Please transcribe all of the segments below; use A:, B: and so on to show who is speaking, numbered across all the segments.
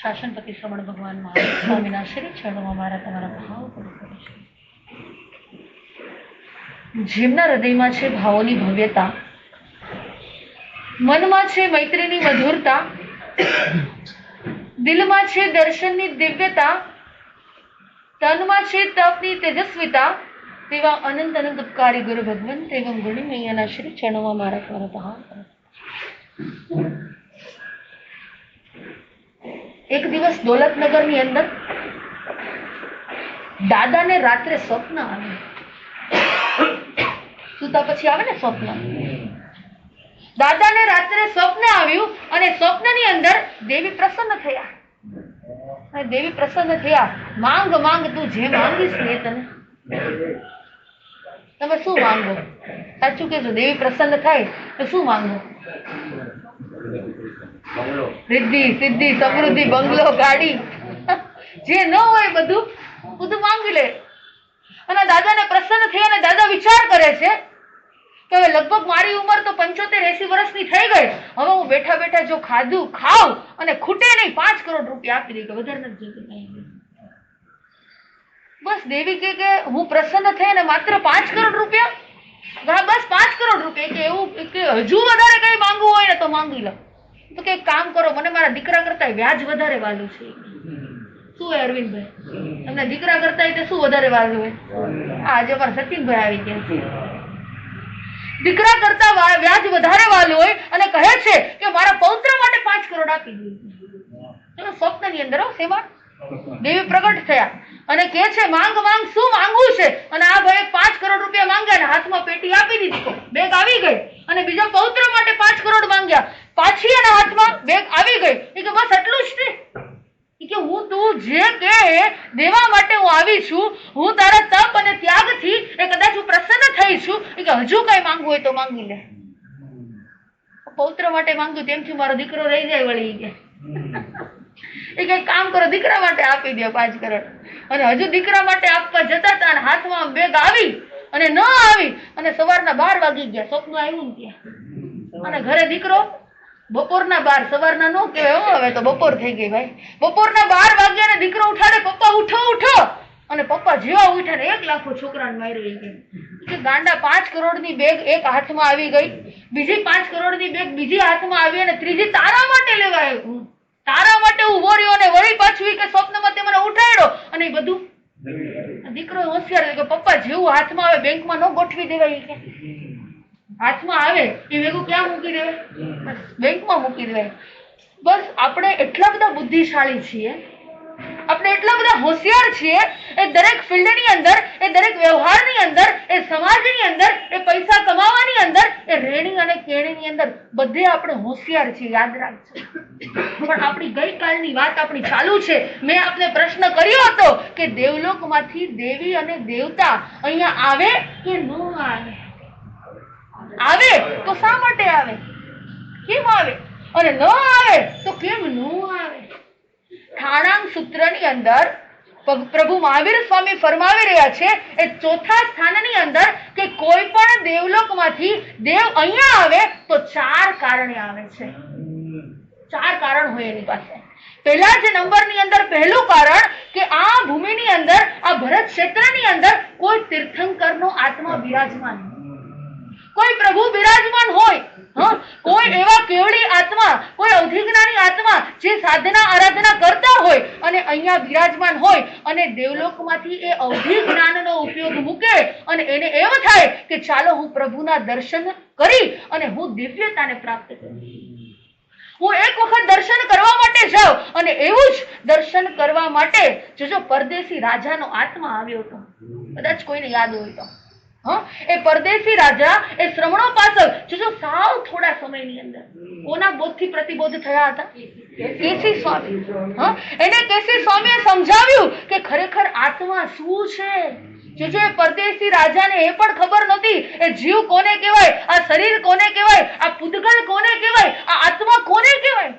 A: શાસનપતિ શ્રવણ ભગવાન મહારાજ સ્વામીના શ્રી ચરણોમાં મારા તમારા ભાવ પૂરું કરે છે. જેમના હૃદયમાં છે ભાવોની ભવ્યતા, મનમાં છે મૈત્રીની મધુરતા, દિલમાં છે દર્શનની દિવ્યતા, તનમાં છે તપની તેજસ્વીતા, તેવા અનંત અનંત ઉપકારી ગુરુ ભગવંત એવં ગુણી મૈયાના શ્રી ચરણોમાં મારા તમારા ભાવ કરે. એક દિવસ દોલતનગર ની અંદર દાદાને રાત્રે સ્વપ્ન આવ્યું. સુતા પછી આવે ને સ્વપ્ન. દાદાને રાત્રે સ્વપ્ન આવ્યું અને સ્વપ્નની અંદર દેવી પ્રસન્ન થયા. અને દેવી પ્રસન્ન થયા, માંગ માંગ તું જે માંગીશ ને તને. તમે શું માંગો? સાચું કહેજો, દેવી પ્રસન્ન થાય તો શું માંગો? રિદ્ધિ, સિદ્ધિ, સમૃદ્ધિ, બંગલો, ગાડી, જે ન હોય બધું માંગી લે. અને દાદાને પ્રસન્ન થઈ અને દાદા વિચાર કરે છે કે હવે લગભગ મારી ઉંમર તો 75-80 વર્ષની થઈ ગઈ. હવે હું બેઠા બેઠા જો ખાધું ખાવ અને ખૂટે નહીં 5 કરોડ રૂપિયા આપી દઈ, કે વધારે નથી જોતું. બસ દેવી કે હું પ્રસન્ન થઈ અને માત્ર 5 કરોડ રૂપિયા, બસ 5 કરોડ રૂપિયા, કે એવું કે હજુ વધારે કઈ માંગવું હોય ને તો માંગી લો. તો કે કામ કરો, મને મારા દીકરા કરતા વ્યાજ વધારે વાલું છે. શું હોય અરવિંદભાઈ, તમને દીકરા કરતા શું વધારે વાલું હોય? આજે અમારા સચિનભાઈ આવી ગયા છે. દીકરા કરતા વ્યાજ વધારે વાલું હોય અને કહે છે કે મારા પૌત્ર માટે 5 કરોડ આપી દે. સ્વપ્નની અંદર સેવા દેવી પ્રગટ થયા અને કે છે માંગ માંગ, શું માંગવું છે? અને આ ભાઈ 5 કરોડ રૂપિયા માંગ્યા અને હાથમાં પેટી આપી દીધી, બેગ આવી ગઈ. અને બીજા પૌત્ર માટે 5 કરોડ માંગ્યા, પાછી એના હાથમાં બેગ આવી ગઈ. એ કે બસ એટલું જ છે. કે હું તું જે કે દેવા માટે હું આવી છું, હું તારા તપ અને ત્યાગથી કદાચ હું પ્રસન્ન થઈ છું, કે હજુ કઈ માંગવું હોય તો માંગી લે. પૌત્ર માટે માંગ્યું તેમથી મારો દીકરો રહી જાય વળી કે એ કઈ કામ કરો, દીકરા માટે આપી દો 5 કરોડ. અને હજુ દીકરા માટે આપવા જતા હતા અને હાથમાં બેગ આવી અને ન આવી અને સવારના 12 વાગી ગયા. સ્વપ્ન આવ્યું ને ત્યાં. અને ઘરે દીકરો બપોરના 12, સવારના નો કહેવાય, હવે તો બપોર થઈ ગઈ ભાઈ. બપોરના 12 વાગ્યા ને દીકરો ઉઠાડે, પપ્પા ઉઠો ઉઠો. અને પપ્પા જેવા ઉઠ્યા ને 1 લાખો છોકરાને માર્યો. કે ગાંડા, 5 કરોડની બેગ એક હાથમાં આવી ગઈ, બીજી 5 કરોડની બેગ બીજી હાથમાં આવી અને ત્રીજી તારા માટે લેવા આવ્યું. તારા માટે ઉભો રહ્યો અને વળી પાછું કે સ્વપ્નમાં તે મને ઉઠાડ્યો. અને એ બધું દીકરો હોશિયાર કે પપ્પા જેવું હાથમાં આવે બેંકમાં ન ગોઠવી દેવાય. કે હાથમાં આવે એ ભેગું ક્યાં મૂકી દેવાય? બેંકમાં મૂકી દેવાય. બસ આપણે એટલા બધા બુદ્ધિશાળી છીએ, આપણે એટલા બધા હોશિયાર છીએ, એ દરેક ફિલ્ડની અંદર, એ દરેક વ્યવહારની અંદર, એ સમાજની અંદર, એ પૈસા કમાવાની અંદર, એ રેણી અને કેણીની અંદર બધે આપણે હોશિયાર છીએ, યાદ રાખજો. પણ આપણી ગઈકાલની વાત આપણી ચાલુ છે. મેં આપને પ્રશ્ન કર્યો હતો કે દેવલોકમાંથી દેવી અને દેવતા અહીંયા આવે કે ન આવે? આવે તો શા માટે આવે? કેમ આવે? અને ન આવે તો કેમ ન આવે? ઠાણાંગ સૂત્રની અંદર પ્રભુ મહાવીર સ્વામી ફરમાવી રહ્યા છે એ 4થા સ્થાનની અંદર કે કોઈ પણ દેવલોકમાંથી દેવ અહીંયા આવે તો 4 કારણે આવે છે. 4 કારણ હોય એની પાસે. પહેલા જ નંબરની અંદર પહેલું કારણ કે આ ભૂમિની અંદર, આ ભરત ક્ષેત્રની અંદર કોઈ તીર્થંકરનો આત્મા બિરાજમાન, કોઈ પ્રભુ બિરાજમાન હોય, કોઈ એવા કેવળી આત્મા, કોઈ અવધિજ્ઞાની આત્મા જે સાધના આરાધના કરતા હોય અને અહીંયા બિરાજમાન હોય અને દેવલોકમાંથી એ અવધિજ્ઞાનનો ઉપયોગ મૂકે અને એને એવું થાય કે ચાલો હું પ્રભુના દર્શન કરી અને હું દિવ્યતાને પ્રાપ્ત કરું. હું એક વખત દર્શન કરવા માટે જાઉં અને એવું જ દર્શન કરવા માટે જો પરદેશી રાજાનો આત્મા આવ્યો હતો, કદાચ કોઈને યાદ હોય તો એ પરદેશી રાજા એ શ્રમણો પાછળ જો સાવ થોડા સમયની અંદર કોના બોધથી પ્રતિબોધ થયા હતા? કેસી સ્વામી. એને કેસી સ્વામીએ સમજાવ્યું કે ખરેખર આત્મા શું છે. જો એ પરદેશી રાજાને એ પણ ખબર નહોતી એ જીવ કોને કહેવાય, આ શરીર કોને કહેવાય, આ પૂતગલ કોને કહેવાય, આ આત્મા કોને કહેવાય.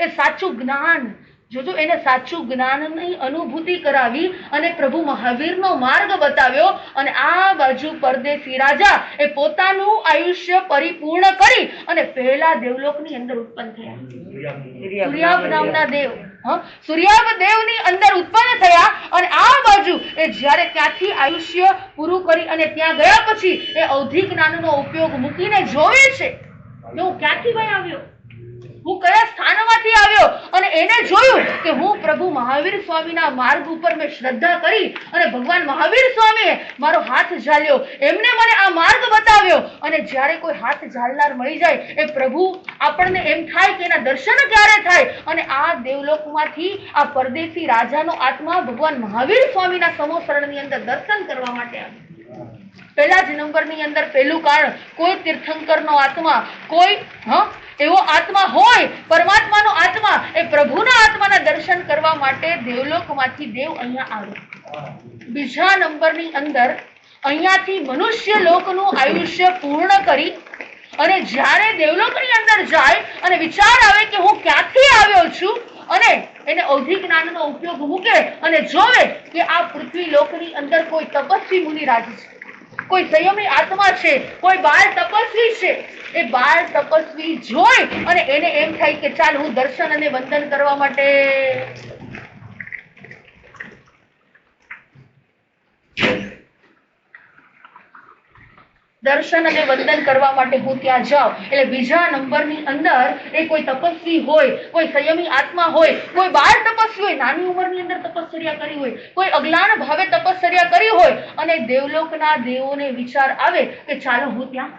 A: એ સાચું જ્ઞાન જોજો, એને સાચું જ્ઞાનની અનુભૂતિ કરાવી અને પ્રભુ મહાવીરનો માર્ગ બતાવ્યો. અને આ બાજુ પરદેશી રાજા એ પોતાનું આયુષ્ય પરિપૂર્ણ કરી અને પહેલા દેવલોકની અંદર ઉત્પન્ન થયા. સૂર્યાભ નામના દેવ, સૂર્યાભ દેવની અંદર ઉત્પન્ન થયા. અને આ બાજુ એ જ્યારે ત્યાંથી આયુષ્ય પૂરું કરી અને ત્યાં ગયા પછી એ અવધિ જ્ઞાનનો ઉપયોગ મૂકીને જોવે છે હું ક્યાંથી ભાઈ આવ્યો, હું કયા સ્થાનમાંથી આવ્યો. અને એને જોયું કે હું પ્રભુ મહાવીર સ્વામીના માર્ગ ઉપર મેં શ્રદ્ધા કરી અને ભગવાન મહાવીર સ્વામીએ મારો હાથ ઝાલ્યો, એમને મને આ માર્ગ બતાવ્યો. અને જ્યારે કોઈ હાથ ઝાલનાર મળી જાય એ પ્રભુ આપણને એમ થાય કે એના દર્શન ક્યારે થાય. અને આ દેવલોકમાંથી આ પરદેશી રાજાનો આત્મા ભગવાન મહાવીર સ્વામીના સમોસરણની અંદર દર્શન કરવા માટે આવ્યો. પહેલા જ નંબરની અંદર પહેલું કારણ, કોઈ તીર્થંકરનો આત્મા, કોઈ એવો આત્મા હોય પરમાત્માનો આત્મા, એ પ્રભુના આત્માના દર્શન કરવા માટે દેવલોકમાંથી દેવ અહીંયા આવે. બીજા નંબરની અંદર અહીંયાથી મનુષ્ય લોકનું આયુષ્ય પૂર્ણ કરી અને જ્યારે દેવલોકની અંદર જાય અને વિચાર આવે કે હું ક્યાંથી આવ્યો છું અને એને અવધિ જ્ઞાનનો ઉપયોગ મૂકે અને જોવે કે આ પૃથ્વી લોકની અંદર કોઈ તપસ્વી મુનિરાજ છે, કોઈ સંયમી આત્મા છે, કોઈ બાળ તપસ્વી છે. એ બાળ તપસ્વી જોઈ અને એને એમ થાય કે ચાલ હું દર્શન અને વંદન કરવા માટે હું ત્યાં જાઉં. એટલે બીજા નંબરની અંદર એ કોઈ તપસ્વી હોય, કોઈ સંયમી આત્મા હોય, કોઈ બાળ તપસ્વી હોય, નાની ઉંમરની અંદર તપશ્ચર્યા કરી હોય, કોઈ અજ્ઞાન ભાવે તપશ્ચર્યા કરી હોય અને દેવલોકના દેવોને વિચાર આવે કે ચાલો હું ત્યાં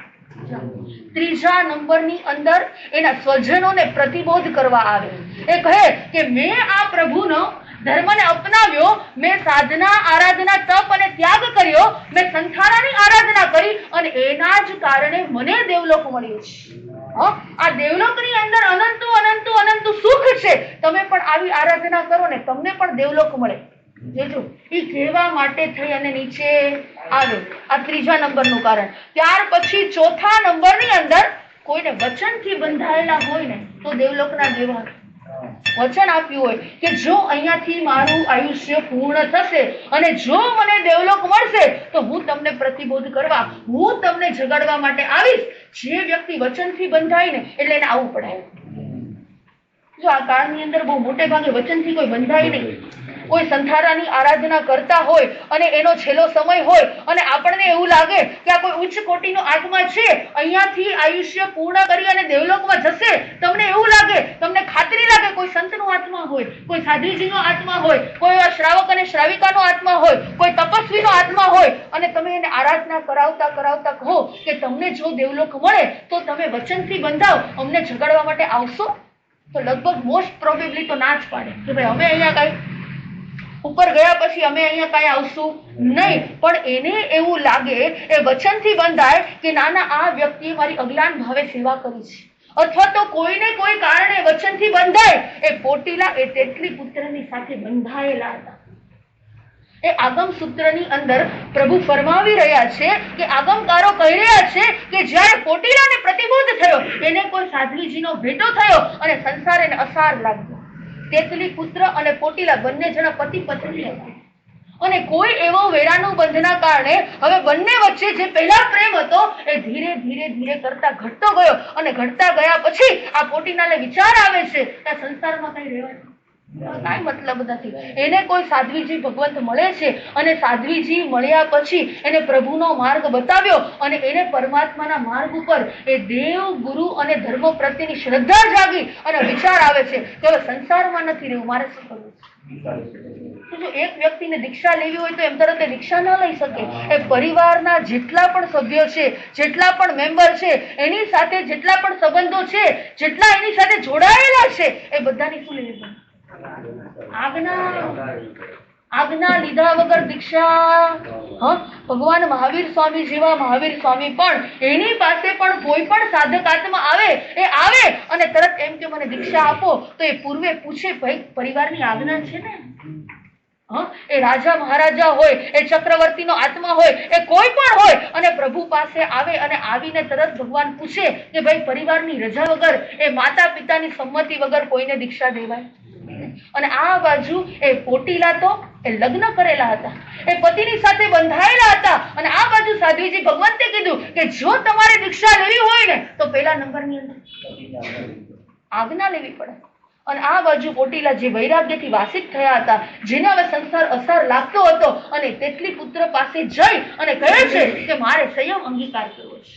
A: જાઉં. ત્રીજા નંબરની અંદર એના સ્વજનોને પ્રતિબોધ કરવા આવે. એ કહે કે મેં આ પ્રભુનો ધર્મને અપનાવ્યો, મેં સાધના આરાધના તપ અને ત્યાગ કર્યો, મેં સંથારાની આરાધના કરી અને એના જ કારણે મને દેવલોક મળ્યો છે. આ દેવલોકની અંદર અનંતુ સુખ છે. તમે પણ આવી આરાધના કરો ને તમને પણ દેવલોક મળે. જોજો એ કહેવા માટે થઈ અને નીચે આવ્યો. આ ત્રીજા નંબરનું કારણ. ત્યાર પછી ચોથા નંબરની અંદર કોઈને વચનથી બંધાયેલા હોય ને તો દેવલોકના દેવા વચન આપ્યું હોય કે જો અહીંયાથી મારું આયુષ્ય પૂર્ણ થશે અને જો મને દેવલોક મળશે તો હું તમને પ્રતિબોધ કરવા, હું તમને જગાડવા માટે આવીશ. જે વ્યક્તિ વચનથી બંધાય ને એટલે એને આવવું પડે. જો આ કાળની અંદર બહુ મોટે ભાગે વચનથી કોઈ બંધાય નહીં. કોઈ સંથારાની આરાધના કરતા હોય અને એનો છેલ્લો સમય હોય અને આપણને એવું લાગે કે આ કોઈ ઉચ્ચ કોટીનો આત્મા છે, અહીંયાથી આયુષ્ય પૂર્ણ કરી અને દેવલોકમાં જશે, તમને એવું લાગે, તમને ખાતરી લાગે કોઈ સંતનો આત્મા હોય, કોઈ સાધુજીનો આત્મા હોય, કોઈ શ્રાવક અને શ્રાવિકાનો આત્મા હોય, કોઈ તપસ્વીનો આત્મા હોય અને તમે એને આરાધના કરાવતા કરાવતા કહો કે તમને જો દેવલોક મળે તો તમે વચનથી બંધાવ, અમને જગાડવા માટે આવશો? તો લગભગ મોસ્ટ પ્રોબેબલી તો ના જ પાડે કે ભાઈ અમે અહીંયા કઈ ઉપર ગયા પછી અમે અહીંયા કઈ આવશું નહીં. પણ એને એવું લાગે, એ વચનથી બંધાય કે નાના આ વ્યક્તિએ મારી અજ્ઞાન ભાવે સેવા કરી છે, અથવા તો કોઈને કોઈ કારણે વચનથી બંધાય. એ પોટીલા એ તેટલી પુત્રની સાથે બંધાયેલા હતા. એ આગમ સૂત્રની અંદર પ્રભુ ફરમાવી રહ્યા છે કે આગમકારો કહી રહ્યા છે કે જ્યારે પોટીલાને પ્રતિબોધ થયો, એને કોઈ સાધ્વીજીનો ભેટો થયો અને સંસાર એને અસાર લાગ્યો. તેતલી પુત્ર અને પોટીલા બંને જણા પતિ પત્ની હતા અને કોઈ એવો વેરાનું બંધના કારણે હવે બંને વચ્ચે જે પહેલા પ્રેમ હતો એ ધીરે ધીરે ધીરે કરતા ઘટતો ગયો. અને ઘટતા ગયા પછી આ પોટીલાને વિચાર આવે છે કે આ સંસારમાં કઈ રહેવાનું કઈ મતલબ નથી. એને કોઈ સાધ્વીજી ભગવંત મળે છે અને સાધ્વીજી મળ્યા પછી એને પ્રભુનો માર્ગ બતાવ્યો અને એને પરમાત્માના માર્ગ ઉપર એ દેવ ગુરુ અને ધર્મ પ્રત્યેની શ્રદ્ધા જાગી અને વિચાર આવે છે કે હવે સંસારમાં નથી રહેવું, મારે શું કરવું છે. જો એક વ્યક્તિને દીક્ષા લેવી હોય તો એમ તરત એ દીક્ષા ન લઈ શકે. એ પરિવારના જેટલા પણ સભ્યો છે, જેટલા પણ મેમ્બર છે, એની સાથે જેટલા પણ સંબંધો છે, જેટલા એની સાથે જોડાયેલા છે, એ બધાની શું લેવી? આજ્ઞા. આજ્ઞા લીધા વગર દીક્ષા ભગવાન મહાવીર સ્વામી જેવા મહાવીર સ્વામી પણ એની પાસે પણ કોઈ પણ સાધક આત્મા આવે અને તરત એમ કે મને દીક્ષા આપો તો એ પૂર્વે પૂછે ભાઈ પરિવારની આજ્ઞા છે ને. એ રાજા મહારાજા હોય, એ ચક્રવર્તીનો આત્મા હોય, એ કોઈ પણ હોય અને પ્રભુ પાસે આવે અને આવીને તરત ભગવાન પૂછે કે ભાઈ પરિવારની રજા વગર, એ માતા પિતાની સંમતિ વગર કોઈને દીક્ષા દેવાય? અને આ બાજુ એ પોટીલા તો એ લગ્ન કરેલા હતા, એ પતિની સાથે બંધાયેલા હતા અને આ બાજુ સાધ્વીજી ભગવંતે કીધું કે જો તમારે દીક્ષા લેવી હોય ને તો પહેલા નંબરની અંદર આજ્ઞા લેવી પડે. અને આ બાજુ પોટીલા જે વૈરાગ્યથી વાસિત થયા હતા, જેને હવે સંસાર અસાર લાગતો હતો, અને તેટલી પુત્ર પાસે જઈ અને કહે છે કે મારે સંયમ અંગીકાર કરવો છે,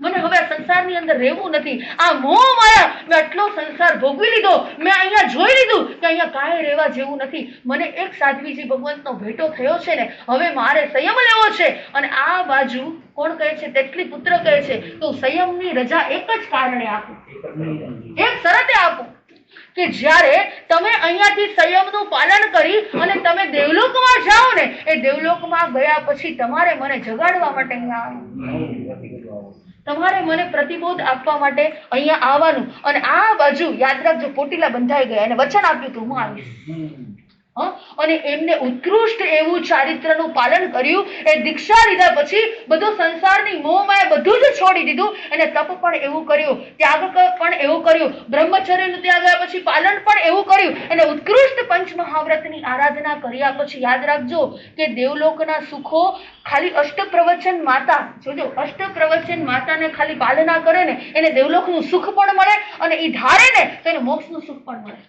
A: મને હવે સંસારની અંદર રહેવું નથી. આ મોહ માયા, મેં આટલો સંસાર ભોગવી લીધો, મેં અહીંયા જોઈ લીધું કે અહીંયા કાંઈ રહેવા જેવું નથી. મને એક સાધ્વીજી ભગવંતનો ભેટો થયો છે ને, હવે મારે સંયમ લેવો છે. અને આ બાજુ કોણ કહે છે? તેટલી પુત્ર કહે છે તો સંયમની રજા એક જ કારણે આપું, એક શરતે આપું કે જ્યારે તમે અહીંયાથી સંયમનું પાલન કરી અને તમે દેવલોકમાં જાઓ ને, એ દેવલોકમાં ગયા પછી તમારે મને જગાડવા માટે અહીંયા આવવાનું, તમારે મને પ્રતિબોધ આપવા માટે અહીંયા આવવાનું. અને આ બાજુ યાદ રાખજો, પોટીલા બંધાઈ ગયા અને વચન આપ્યું કે હું આવીશ. અને એમને ઉત્કૃષ્ટ એવું ચારિત્રનું પાલન કર્યું. એ દીક્ષા લીધા પછી બધું સંસારની મોહમાયા બધું જ છોડી દીધું. અને તપ પણ એવું કર્યું, ત્યાગ પણ એવું કર્યું, બ્રહ્મચર્યનું ત્યાગ પછી પાલન પણ એવું કર્યું. અને ઉત્કૃષ્ટ પંચમહાવ્રતની આરાધના કર્યા પછી યાદ રાખજો કે દેવલોકના સુખો ખાલી અષ્ટપ્રવચન માતા, જોજો અષ્ટપ્રવચન માતાને ખાલી પાલના કરે ને એને દેવલોકનું સુખ પણ મળે, અને એ ધારે ને તો એને મોક્ષનું સુખ પણ મળે.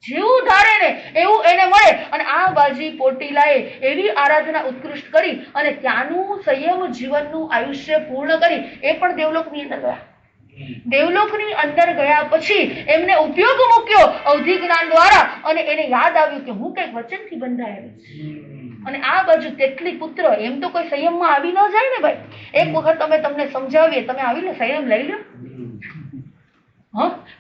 A: જેવું ધારે ને એવું એને મળે. અને આ બાજી પોટીલાએ એવી આરાધના ઉત્કૃષ્ટ કરી અને ત્યાંનું સંયમ જીવનનું આયુષ્ય પૂર્ણ કરી. એ પણ દેવલોકની અંદર ગયા. દેવલોકની અંદર ગયા પછી એમને ઉપયોગ મૂક્યો અવધિ જ્ઞાન દ્વારા, અને એને યાદ આવ્યું કે હું કઈક વચનથી બંધાયેલું. અને આ બાજુ તેટલી પુત્ર, એમ તો કોઈ સંયમમાં આવી ન જાય ને ભાઈ. એક વખત અમે તમને સમજાવીએ, તમે આવીને સંયમ લઈ લો.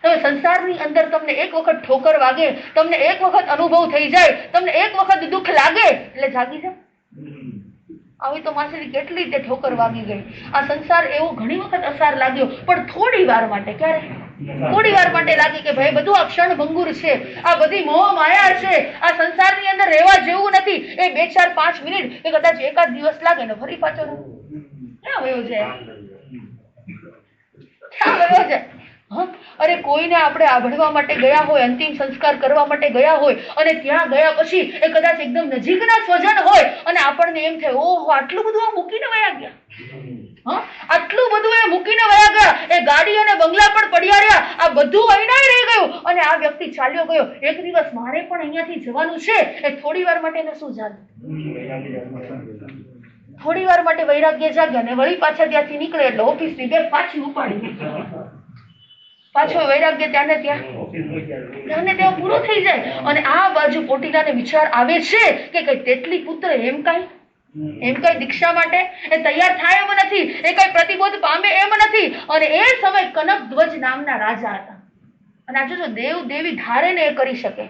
A: તમે સંસારની અંદર તમને એક વખત ઠોકર વાગે, તમને એક વખત અનુભવ થઈ જાય, તમને એક વખત દુઃખ લાગે એટલે જાગી જાય. આવી તો માસી કેટલી તે ઠોકર વાગી ગઈ. આ સંસાર એવો ઘણી વખત અસાર લાગ્યો, પણ થોડી વાર માટે. ક્યારે? થોડી વાર માટે લાગે કે ભાઈ બધું આ ક્ષણ ભંગુર છે, આ બધી મોહ માયા છે, આ સંસારની અંદર રહેવા જેવું નથી. એ 2, 4, 5 મિનિટ કે કદાચ એકાદ દિવસ લાગે ને ફરી પાછો ક્યાં વયો જાય, ક્યાં વયો જાય. અરે કોઈને આપણે આભળવા માટે ગયા હોય, અંતિમ સંસ્કાર કરવા માટે ગયા હોય, અને ત્યાં ગયા પછી એ કદાચ એકદમ નજીકના સ્વજન હોય અને આપણને એમ થાય ઓહો આટલું બધું આ મૂકીને વયા ગયા, આટલું બધું એ મૂકીને વયા ગયા, એ ગાડી અને બંગલા પણ પડ્યા રહ્યા, આ બધું અહીંના રહી ગયું અને આ વ્યક્તિ ચાલ્યો ગયો. એક દિવસ મારે પણ અહીંયાથી જવાનું છે, એ થોડી વાર માટે એને શું જાગે, થોડી વાર માટે વૈરાગ્ય જાગે અને વળી પાછા ત્યાંથી નીકળે એટલે ઓફિસની બેગ પાછી ઉપાડી, પાછો વૈરાગ્ય ત્યાંને ત્યાં પૂરો થઈ જાય. અને આ બાજુ પોટીલાને વિચાર આવે છે કે કઈ તેટલી પુત્ર એમ કઈ દીક્ષા માટે એ તૈયાર થાય એમ નથી, એ કઈ પ્રતિબોધ પામે એમ નથી. અને એ સમય કનક ધ્વજ નામના રાજા હતા. અને આ જો દેવ દેવી ધારે ને એ કરી શકે,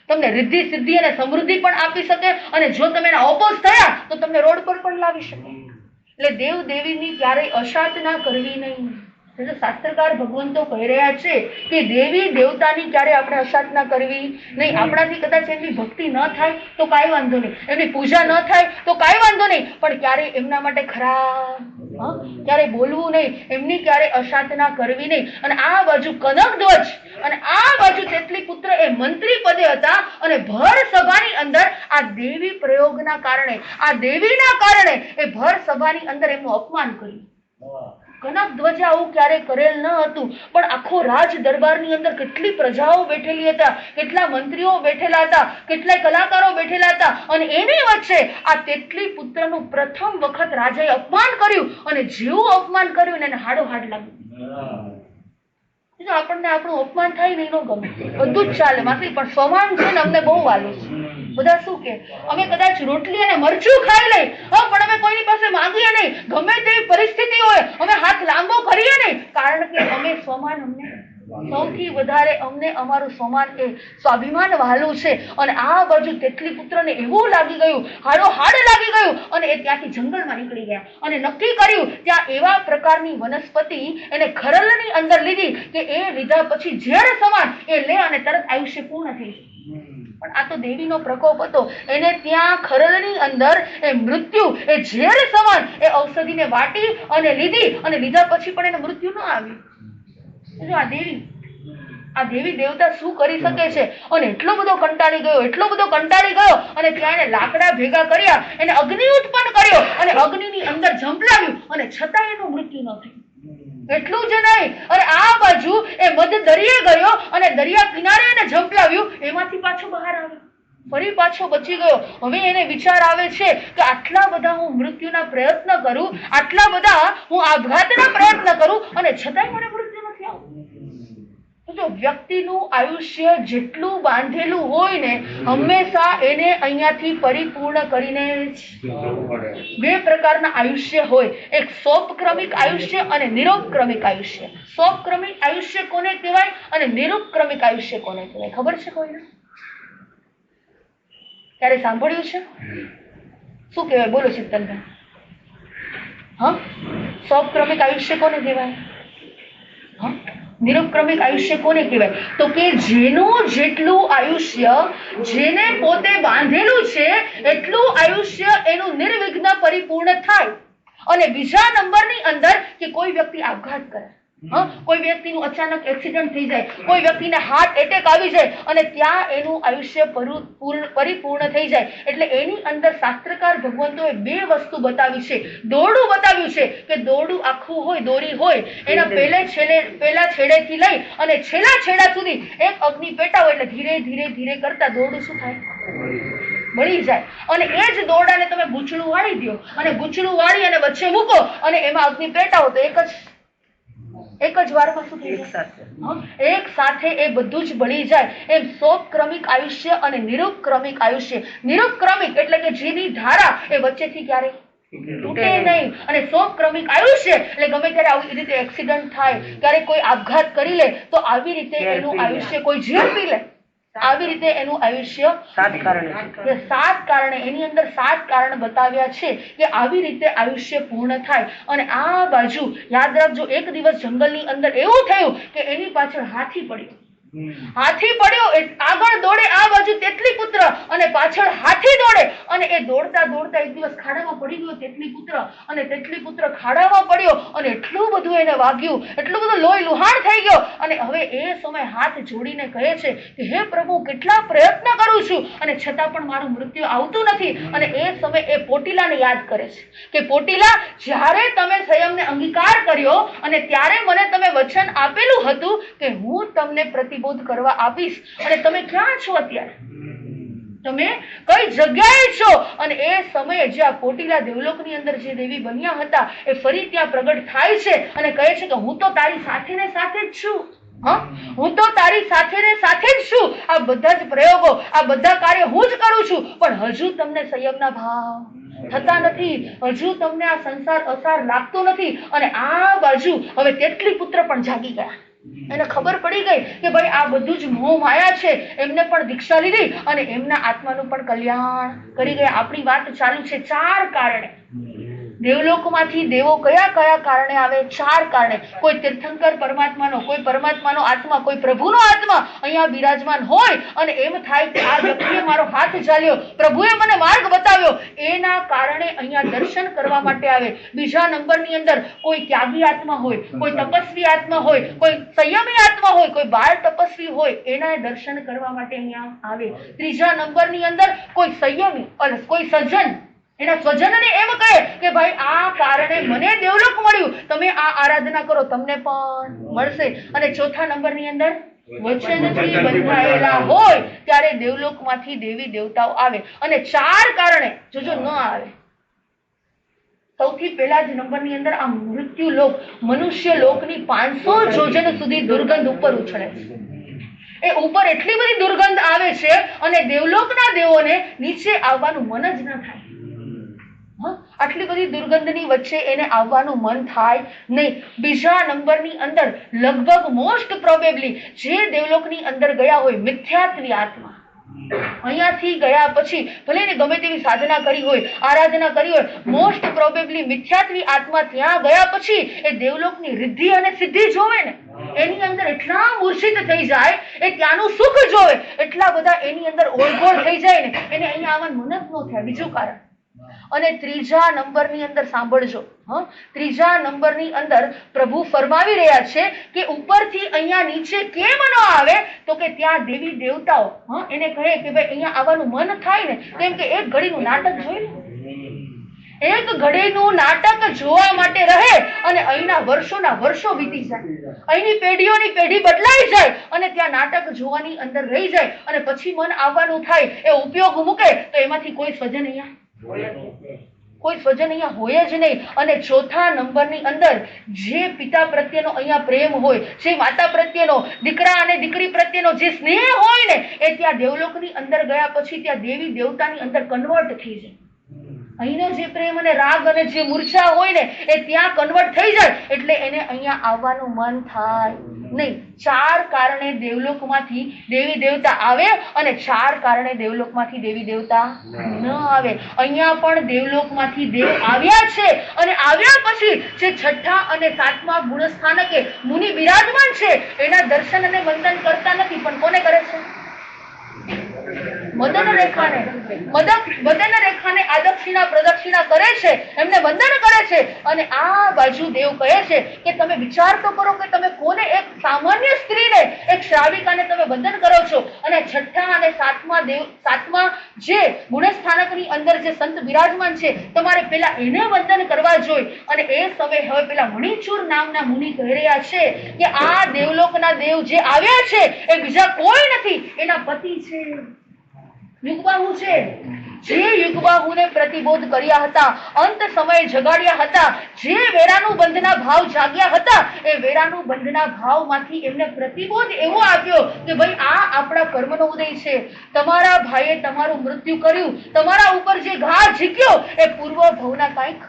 A: તમને રિદ્ધિ સિદ્ધિ અને સમૃદ્ધિ પણ આપી શકે, અને જો તમે એના ઓપોઝ થયા તો તમને રોડ પર પણ લાવી શકે. એટલે દેવ દેવીની ક્યારેય અસાધના કરવી નહીં. શાસ્ત્રકાર ભગવંતો કહી રહ્યા છે કે દેવી દેવતાની ક્યારે આપણે અસાધના કરવી નહીં. આપણાથી કદાચ એમની ભક્તિ ન થાય તો કાંઈ વાંધો નહીં, એમની પૂજા ન થાય તો કાંઈ વાંધો નહીં, પણ ક્યારેય એમના માટે ખરાબ ક્યારેય બોલવું નહીં, એમની ક્યારેય અસાધના કરવી નહીં. અને આ બાજુ કનક ધ્વજ અને આ બાજુ તેટલી પુત્ર એ મંત્રી પદે હતા, અને ભર સભાની અંદર આ દેવી પ્રયોગના કારણે, આ દેવીના કારણે એ ભર સભાની અંદર એમનું અપમાન કર્યું. કનક ધ્વજ આવું ક્યારે કરેલ ન હતું, પણ આખો રાજ દરબારની અંદર કેટલી પ્રજાઓ બેઠેલી હતા, કેટલા મંત્રીઓ બેઠેલા હતા, કેટલાય કલાકારો બેઠેલા હતા, અને એની વચ્ચે આ તેટલી પુત્રનું પ્રથમ વખત રાજાએ અપમાન કર્યું. અને જેવું અપમાન કર્યું એને હાડોહાડ લાગ્યું. આપણને આપણું અપમાન થાય ને એનો ગમે, બધું જ ચાલે માસી, પણ સ્વમાન છે ને અમને બહુ વાલું છે. બધા શું કે અમે કદાચ રોટલી અને મરચું ખાઈ લઈ, પણ અમે કોઈની પાસે માંગીએ નહીં, ગમે તેવી પરિસ્થિતિ હોય અમે હાથ લાંબો કરીએ નહીં, કારણ કે અમે સ્વમાન અમને સૌથી વધારે અમને અમારું સ્વાભિમાન વહાલું છે. અને આ બાજુ તેટલી પુત્રને એવું લાગી ગયું, હાડો હાડ લાગી ગયું, અને એ ત્યાંથી જંગલમાં નીકળી ગયા અને નક્કી કર્યું ત્યાં એવા પ્રકારની વનસ્પતિ એને ખરલની અંદર લીધી કે એ લીધા પછી ઝેર સમાન એ લે અને તરત આયુષ્ય પૂર્ણ થઈ જાય. પણ આ તો દેવીનો પ્રકોપ હતો. એને ત્યાં ખરલની અંદર એ મૃત્યુ એ ઝેર સમાન એ ઔષધિને વાટી અને લીધી અને લીધા પછી પણ એને મૃત્યુ ન આવ્યું. આ દેવી દેવતા શું કરી શકે છે? અને એટલો બધો કંટાળી ગયો અને ત્યાં એને લાકડા ભેગા કર્યા, એને અગ્નિ ઉત્પન્ન કર્યો અને અગ્નિની અંદર ઝંપલાવ્યું અને છતાં એનું મૃત્યુ ન થયું. એટલું જ નહીં, અને આ બાજુ એ મધ દરિયે ગયો અને દરિયા કિનારે એને ઝંપલાવ્યું, એમાંથી પાછો બહાર આવ્યો, ફરી પાછો બચી ગયો. હવે એને વિચાર આવે છે કે આટલા બધા હું મૃત્યુના પ્રયત્ન કરું, આટલા બધા હું આપઘાતના પ્રયત્ન કરું અને છતાંય મને મૃત્યુ નથી આવતું. જો વ્યક્તિનું આયુષ્ય જેટલું બાંધેલું હોય ને, હંમેશા એને અહીંયાથી પરિપૂર્ણ કરીને બે પ્રકારના આયુષ્ય હોય. એક સોપક્રમિક આયુષ્ય અને નિરોપક્રમિક આયુષ્ય. સોપક્રમિક આયુષ્ય કોને કહેવાય અને નિરોપક્રમિક આયુષ્ય કોને કહેવાય? ખબર છે કોઈને? ક્યારે સાંભળ્યું છે? શું કહેવાય? બોલો ચિંતનભાઈ. હા, સોપક્રમિક આયુષ્ય કોને કહેવાય? હા, નિરુપક્રમિક આયુષ્ય કોને કહેવાય? તો કે જેનું જેટલું આયુષ્ય જેને પોતે બાંધેલું છે એટલું આયુષ્ય એનું નિર્વિઘ્ન પરિપૂર્ણ થાય. અને બીજા નંબરની અંદર કે કોઈ વ્યક્તિ આપઘાત કરે, કોઈ વ્યક્તિનું અચાનક એક્સિડન્ટ થઈ જાય, કોઈ વ્યક્તિને હાર્ટ એટેક આવી જાય અને ત્યાં એનું આયુષ્ય પરિપૂર્ણ થઈ જાય. એટલે એની અંદર શાસ્ત્રકાર ભગવંતોએ બે વસ્તુ બતાવી છે. દોરડું બતાવ્યું છે કે દોરડું આખું હોય, દોરી હોય, એના પહેલા છેડેથી લઈ અને છેલ્લા છેડા સુધી એક અગ્નિ પેટાવો એટલે ધીરે ધીરે ધીરે કરતા દોરડું શું થાય? બળી જાય. અને એ જ દોરડાને તમે ગૂંચળું વાળી દો અને ગૂંચળું વાળી અને વચ્ચે મૂકો અને એમાં અગ્નિ પેટાવો તો એક જ વારમાં શું થઈ જાય? એક સાથે એ બધું જ બળી જાય. એમ સોપક્રમિક આયુષ્ય અને નિરુપક્રમિક આયુષ્ય. નિરુપક્રમિક એટલે કે જેની ધારા એ વચ્ચેથી ક્યારે તૂટે નહીં. અને સોપક્રમિક આયુષ્ય એટલે ગમે ત્યારે આવી રીતે એક્સિડન્ટ થાય, ક્યારેક કોઈ આપઘાત કરી લે તો આવી રીતે એનું આયુષ્ય, કોઈ ઝેર પી લે આવી રીતે એનું આયુષ્ય 7 કારણે એની અંદર 7 કારણ બતાવ્યા છે કે આવી રીતે આયુષ્ય પૂર્ણ થાય. અને આ બાજુ યાદ રાખજો, એક દિવસ જંગલની અંદર એવું થયું કે એની પાછળ હાથી પડ્યો. આગળ દોડે આ બાજુ તેટલી પુત્ર અને પાછળ હાથી દોડે અને એ દોડતા દોડતા એક દિવસ ખાડામાં પડી ગયો તેટલી પુત્ર. અને તેટલી પુત્ર ખાડામાં પડ્યો અને એટલું બધું એને વાગ્યું, એટલું બધું લોહી લુહાણ થઈ ગયો. અને હવે એ સમય હાથ જોડીને કહે છે કે હે પ્રભુ, કેટલા પ્રયત્ન કરું છું અને છતાં પણ મારું મૃત્યુ આવતું નથી. અને એ સમય એ પોટીલાને યાદ કરે છે કે પોટીલા, જ્યારે તમે સંયમને અંગીકાર કર્યો અને ત્યારે મને તમે વચન આપેલું હતું કે હું તમને પ્રતિબોધ કરવા આપીશ, અને તમે ક્યાં છો અત્યારે? તમે કઈ જગ્યાએ છો? અને એ સમયે જે આ પોટીલા દેવલોકની અંદર જે દેવી બન્યા હતા એ ફરી ત્યાં પ્રગટ થાય છે અને કહે છે કે હું તો તારી સાથે ને સાથે જ છું. હું તો તારી સાથે ને સાથે જ છું. આ બધા જ પ્રયોગો, આ બધા કાર્ય હું જ કરું છું, પણ હજુ તમને સંયમના ભાવ થતા નથી, હજુ તમને આ સંસાર અસાર લાગતો નથી. અને આ બાજુ હવે તેટલી પુત્ર પણ જાગી ગયા. એને ખબર પડી ગઈ કે ભાઈ આ બધું જ મોહ માયા છે. એમને પણ દીક્ષા લીધી અને એમના આત્માનું પણ કલ્યાણ કરી ગયા. આપણી વાત ચાલુ છે 4 કારણે. દેવલોકમાંથી દેવો કયા કયા કારણે આવે? 4 કારણે. કોઈ તીર્થંકર પરમાત્માનો, કોઈ પરમાત્માનો આત્મા, કોઈ પ્રભુનો આત્મા અહીંયા બિરાજમાન હોય અને એમ થાય કે આ વ્યક્તિએ મારો હાથ ઝાલ્યો, પ્રભુએ મને માર્ગ બતાવ્યો, એના કારણે અહીંયા દર્શન કરવા માટે આવે. બીજા નંબરની અંદર કોઈ ત્યાગી આત્મા હોય, કોઈ તપસ્વી આત્મા હોય, કોઈ સંયમી આત્મા હોય, કોઈ બાળ તપસ્વી હોય, એના દર્શન કરવા માટે અહીંયા આવે. ત્રીજા નંબરની અંદર કોઈ સંયમી, કોઈ સજ્જન એના સ્વજનને એમ કહે કે ભાઈ આ કારણે મને દેવલોક મળ્યું, તમે આ આરાધના કરો તમને પણ મળશે. અને ચોથા નંબરની અંદર વચનથી બંધાયેલા હોય ત્યારે દેવલોકમાંથી દેવી દેવતાઓ આવે. અને 4 કારણે જોજો ન આવે. સૌથી પહેલા જ નંબરની અંદર આ મૃત્યુ લોક, મનુષ્ય લોકની 500 જોજન સુધી દુર્ગંધ ઉપર ઉછળે છે. એ ઉપર એટલી બધી દુર્ગંધ આવે છે અને દેવલોકના દેવોને નીચે આવવાનું મન જ ન થાય. આટલી બધી દુર્ગંધની વચ્ચે એને આવવાનું મન થાય નહીં. બીજા નંબરની અંદર લગભગ મોસ્ટ પ્રોબેબલી જે દેવલોકની અંદર ગયા હોય મિથ્યાત્વી આત્મા, અહીંયાથી ગયા પછી ભલે એને ગમે તેવી સાધના કરી હોય, આરાધના કરી હોય, મોસ્ટ પ્રોબેબલી મિથ્યાત્વી આત્મા ત્યાં ગયા પછી એ દેવલોકની રિદ્ધિ અને સિદ્ધિ જોવે ને, એની અંદર એટલા મૂર્છિત થઈ જાય, એ ત્યાંનું સુખ જોવે, એટલા બધા એની અંદર ઓળઘોળ થઈ જાય ને, એને અહીંયા આવવાનું મન જ ન થાય. બીજું કારણ. અને ત્રીજા નંબરની અંદર સાંભળજો, ત્રીજા નંબરની અંદર પ્રભુ ફરમાવી રહ્યા છે કે ઉપરથી અહીંયા નીચે કેમ ન આવે, તો કે ત્યાં દેવી દેવતાઓ એને કહે કે ભાઈ અહીંયા આવવાનું મન થાય ને, કેમ કે એક ઘડીનું નાટક જોઈ લે, એક ઘડીનું નાટક જોવા માટે રહે અને અહીંના વર્ષોના વર્ષો વીતી જાય, અહીંની પેઢીઓની પેઢી બદલાઈ જાય અને ત્યાં નાટક જોવાની અંદર રહી જાય અને પછી મન આવવાનું થાય, એ ઉપયોગ મૂકે તો એમાંથી કોઈ સ્વજન અહીંયા હોય જ નહીં. અને ચોથા નંબરની અંદર જે પિતા પ્રત્યેનો અહીંયા પ્રેમ હોય, જે માતા પ્રત્યેનો, દીકરા અને દીકરી પ્રત્યેનો જે સ્નેહ હોય ને, એ ત્યાં દેવલોકની અંદર ગયા પછી ત્યાં દેવી દેવતાની અંદર કન્વર્ટ થઈ જાય. અહીંનો જે પ્રેમ અને રાગ અને જે મૂર્છા હોય ને એ ત્યાં કન્વર્ટ થઈ જાય, એટલે એને અહીંયા આવવાનું મન થાય નહીં. 4 કારણે દેવલોકમાંથી દેવી દેવતા આવે અને 4 કારણે દેવલોકમાંથી દેવી દેવતા ન આવે. અહીંયા પણ દેવલોકમાંથી દેવ આવ્યા છે અને આવ્યા પછી જે 6ઠા અને 7મા ગુણસ્થાનકે મુનિ બિરાજમાન છે એના દર્શન અને વંદન કરતા નથી, પણ કોને કરે છે? મદન રેખાને આદક્ષિણા પ્રદક્ષિણા કરે છે, એમને વંદન કરે છે. અને આ બાજુ દેવ કહે છે કે તમે વિચાર તો કરો કે તમે કોને, એક સામાન્ય સ્ત્રીને, એક શ્રાવિકાને તમે વંદન કરો છો, અને 6ઠા અને 7મા જે ગુણસ્થાનકની અંદર જે સંત બિરાજમાન છે તમારે પેલા એને વંદન કરવા જોઈએ. અને એ સમયે હવે પેલા મણિચૂર નામના મુનિ કહી રહ્યા છે કે આ દેવલોકના દેવ જે આવ્યા છે એ બીજા કોઈ નથી, એના પતિ છે, યુગબાહુ છે. જે યુગબાહુને પ્રતિબોધ કર્યા હતા, અંત સમયે જગાડ્યા હતા, જે વેરાનું બંધના ભાવ જાગ્યા હતા, એ વેરાનું બંધના ભાવમાંથી એમને પ્રતિબોધ એવો આપ્યો કે ભાઈ આ આપણા કર્મનો ઉદય છે. તમારા ભાઈએ તમારું મૃત્યુ કર્યું, તમારા ઉપર જે ઘા ઝીક્યો એ પૂર્વ ભવના કાંઈક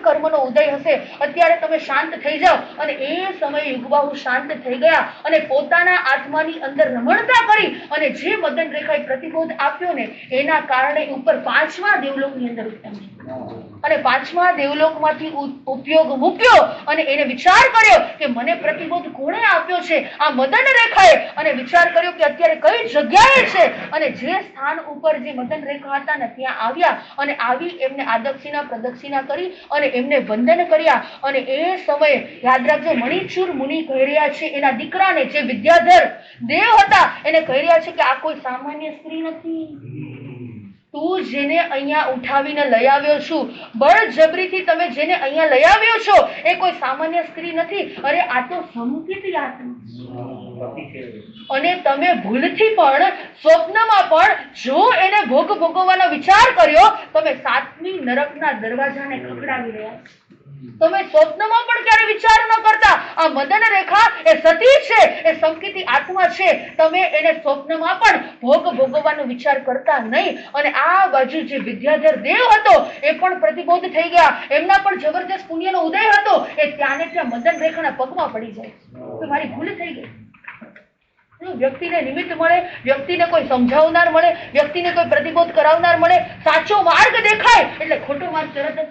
A: કર્મનો ઉદય હશે. અત્યારે તમે શાંત થઈ જાઓ. અને એ સમયે યુગબાહુ શાંત થઈ ગયા અને પોતાના આત્માની અંદર રમણતા કરી અને જે મદન રેખાએ પ્રતિબોધ આપ્યો ને એના કારણે ઉપર 5મા દેવલોકની અંદર ઉત્પન્ન થયું. અને 5મા દેવલોકમાંથી ઉપયોગ મૂક્યો અને એને વિચાર કર્યો કે મને પ્રતિબોધ કોણે આપ્યો છે? આ મદન રેખાએ. અને વિચાર કર્યો કે અત્યારે કઈ જગ્યાએ છે, અને જે સ્થાન ઉપર જે મદન રેખા હતા ને ત્યાં આવ્યા અને આવી એમને આદક્ષિણા પ્રદક્ષિણા કરી અને એમને વંદન કર્યા. અને એ સમયે યાદ રાખજો, મણિચૂર મુનિ કહી રહ્યા છે એના દીકરાને, જે વિદ્યાધર દેવ હતા, એને કહી રહ્યા છે કે આ કોઈ સામાન્ય સ્ત્રી નથી. તું જેને અહીંયા ઉઠાવીને લઈ આવ્યો છું, બળજબરીથી તમે જેને અહીંયા લઈ આવ્યો છો, એ કોઈ સામાન્ય સ્ત્રી નથી. અરે આ તો સમકિત આત્મા. અને તમે ભૂલથી પણ સ્વપ્નમાં પણ જો એને ભોગ ભોગવવાનો વિચાર કર્યો, તમે 7મી નરકના દરવાજાને ખખડાવી રહ્યા છો. તમે સ્વપ્નમાં પણ ક્યારે વિચાર ન કરતા. આ મદન રેખા એ સતી છે, એ સંકિતી આત્મા છે. તમે એને સ્વપ્નમાં પણ ભોગ ભોગવવાનો વિચાર કરતા નહીં. અને આ બાજુ જે વિદ્યાધર દેવ હતો એ પણ પ્રતિબોધ થઈ ગયા, એમના પણ જબરજસ્ત પુણ્યનો ઉદય હતો. એ ત્યાં મદન રેખાના પગમાં પડી જાય કે મારી ભૂલ થઈ ગઈ. વ્યક્તિને નિમિત્ત મળે, વ્યક્તિને કોઈ સમજાવનાર મળે, વ્યક્તિને કોઈ પ્રતિબોધ કરાવનાર મળે, સાચો માર્ગ દેખાય એટલે ખોટો માર્ગ તરત જ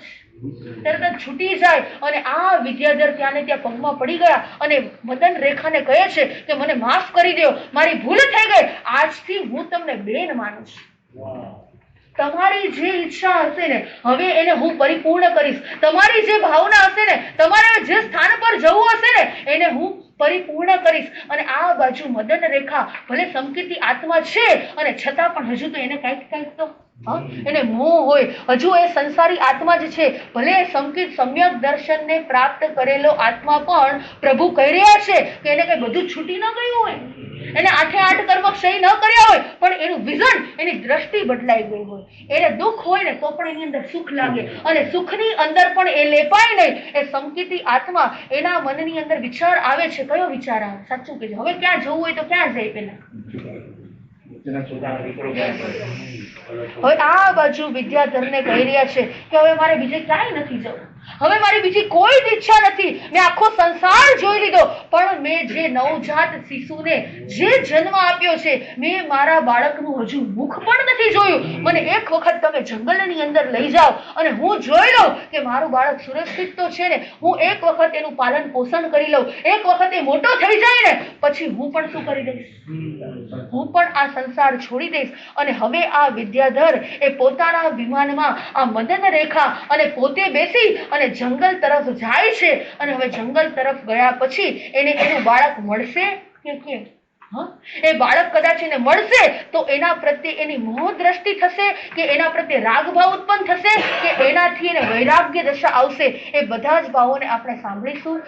A: છૂટી જાય. અને આ વિદ્યાધર ત્યાં ને ત્યાં પગમાં પડી ગયા અને મદન રેખાને કહે છે કે મને માફ કરી દો, મારી ભૂલ થઈ ગઈ, આજથી હું તમને બેન માનું છું. તમારી જે ઈચ્છા હશે ને હવે એને હું પરિપૂર્ણ કરીશ. તમારી જે ભાવના હશે ને, તમારે જે સ્થાન પર જવું હશે ને એને હું પરિપૂર્ણ કરીશ. અને આ બાજુ મદન રેખા ભલે સંકિતી આત્મા છે અને છતાં પણ હજુ તો એને કંઈક તો એને મોહ હોય, હજુ એ સંસારી આત્મા જ છે. ભલે સંકિત સમ્યક દર્શનને પ્રાપ્ત કરેલો આત્મા પણ પ્રભુ કહી રહ્યા છે કે એને કઈ બધું છૂટી ન ગયું હોય, એને 8 કર્મ ક્ષય ન કર્યા હોય, પણ એનું વિઝન, એની દ્રષ્ટિ બદલાઈ ગઈ હોય. એને દુઃખ હોય ને તો પણ એની અંદર સુખ લાગે અને સુખની અંદર પણ એ લેપાય નહીં. એ સંકિતી આત્મા, એના મનની અંદર વિચાર આવે છે. કયો વિચાર આવે? સાચું કહેજો. હવે ક્યાં જવું હોય તો ક્યાં જાય? પેલા હવે આ બાજુ વિદ્યાધરને કહી રહ્યા છે કે હવે મારે બીજે ક્યાંય નથી જવું, હવે મારી બીજી કોઈ જ ઈચ્છા નથી, મેં આખો સંસાર જોઈ લીધો, પણ મેં જે નવજાત શિશુને જે જન્મ આપ્યો છે, મેં મારા બાળકનું હજુ મુખ પણ નથી જોયું. મને એક વખત તમે જંગલની અંદર લઈ જાઓ અને હું જોઈ લઉં કે મારું બાળક સુરક્ષિત તો છે ને, હું એક વખત એનું પાલન પોષણ કરી લઉં, એક વખત એ મોટો થઈ જાય ને, પછી હું પણ શું કરી દઈશ, હું પણ આ સંસાર છોડી દઈશ. અને હવે આ વિદ્યાધર એ પોતાના વિમાનમાં આ મદન રેખા અને પોતે બેસી અને જંગલ તરફ જાય છે. અને હવે જંગલ તરફ ગયા પછી એને એનું બાળક મળશે કે કેમ? એ બાળક કદાચ એને મળશે તો એના પ્રત્યે એની મોહ દ્રષ્ટિ થશે કે એના પ્રત્યે રાગભાવ ઉત્પન્ન થશે કે એનાથી એને વૈરાગ્ય દશા આવશે. એ બધા જ ભાવોને આપણે સાંભળીશું.